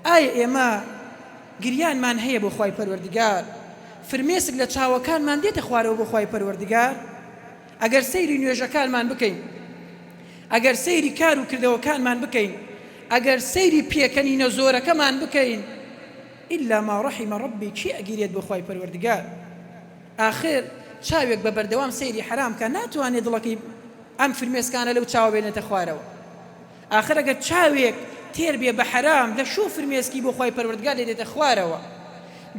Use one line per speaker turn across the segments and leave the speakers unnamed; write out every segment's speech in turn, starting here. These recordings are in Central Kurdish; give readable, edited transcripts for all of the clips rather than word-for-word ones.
ئایا ئێمە گریانمان هەیە بۆ خوای پەروەردگار؟ فرمێسک لە چاوەکانمان دێتە خوارەوە بۆ خوای پەروەردگار؟ ئەگەر سەیری نوێژەکانمان بکەین، ئەگەر سەیری کار و کردەوەکانمان بکەین، ئەگەر سەیری پێکەنینە زۆرەکەمان بکەین، ئیلا ما ڕەحیمە ڕەبی چی ئەگیرێت بۆ خوای پەروەردگار؟ ئاخر چاوێک بە بەردەوام سەیری حرامکە ناتوانێت دڵەکەی ئەم فرمێسکانە لەو چاوە بێنێتە خوارەوە. ئاخر ئەگەر چاوێک تێر بێ بە حرام لە شوو فرمێسکی بۆ خوای پەروەردگار دێتە خوارەوە،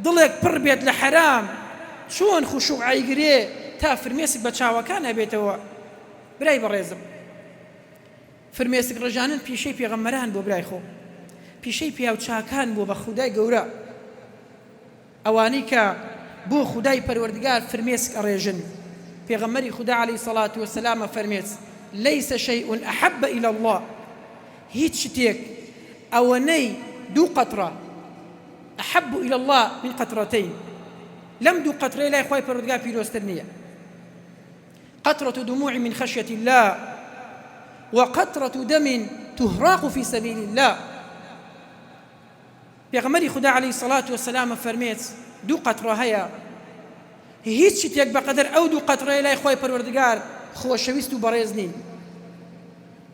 دڵێک پڕ بێت لە حرام چۆن خوشوع ئەیگرێ تا فرمێسک بە چاوەکان هەبێتەوە. برای بەڕێزم، فرمێسک ڕژانن پیشەی پێغەمبەران بۆ برای خۆ، پیشەی پیاوچاکان بۆ بە خودای گەورە، ئەوانەی کە بۆ خودای پەروەردگار فرمێسک ئەڕێژن. پێغەمبەری خوددا عەلەیهی سەڵات وەسەلام فەرمێت لەیسە شەیء ئەحەبە ئیلە الله، هیچ شتێک ئەوەنەی دوو قەترە ئەحەب إلى الله من قطرتين، لم دو قطرة لا يخوي پروردگار پیرۆزتر نییە. قطرة دموع من خشية الله وقطرة دم تهراق في سبيل الله. پێغەمبەری خوددا عەلەیهی سەڵات وەسەلام فەرمێت دوو قەترە هەیە، هیچ شتێک بەقەدەر ئەو دوو قەترەیە لای خۆی پەروەردگار خۆشەویست و بەڕێز نین.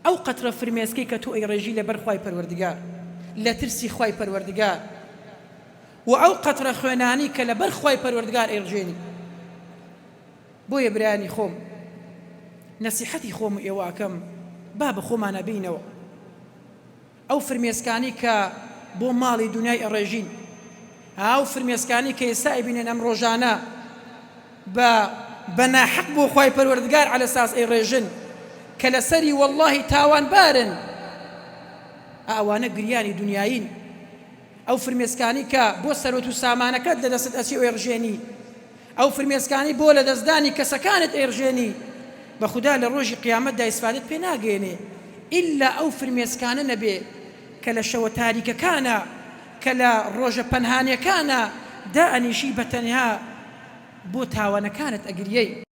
ئەو قەترە فرمێسکەی کە تۆ ئەیڕێژی لەبەر خوای پەروەردگار لە ترسی خوای پەروەردگار، و ئەو قەترە خوێنانی کە لەبەر خوای پەروەردگار ئەیڕژێنی. بۆیە برایانی خۆم، نەسیحەتی خۆم و ئێوەکەم با بە خۆمانە بینەوە ئەو فرمێسکانی کە بۆ ماڵی دنیای ئەڕێژین، ئەو فرمێسکانی کە ئێستا ئەبینێن ئەم ڕۆژانە بە ناحەق بۆ خوای پەروەردگار عەلە ساس ئەیڕێژن کە لەسەری وەڵڵاهی تاوانبارن، ئەوانە گریانی دنیاین. ئەو فرمێسکانی کە بۆ سەرۆت و سامانەکەت لە دەست ئەچی و ئێڕژێنی، ئەو فرمێسکانی بۆ لە دەستدانی کەسەکانت ئێڕژێنی، بە خودا لە ڕۆژی قیامەتدا ئیسفادت پێ ناگەێنێ ئیلا ئەو فرمێسکانە نەبێ کە لە شەوە تاریکەکانە، کە لە ڕۆژە پەنهانیەکانە دائەنیشی بەتەنها بۆ تاوانەکانت ئەگریەی.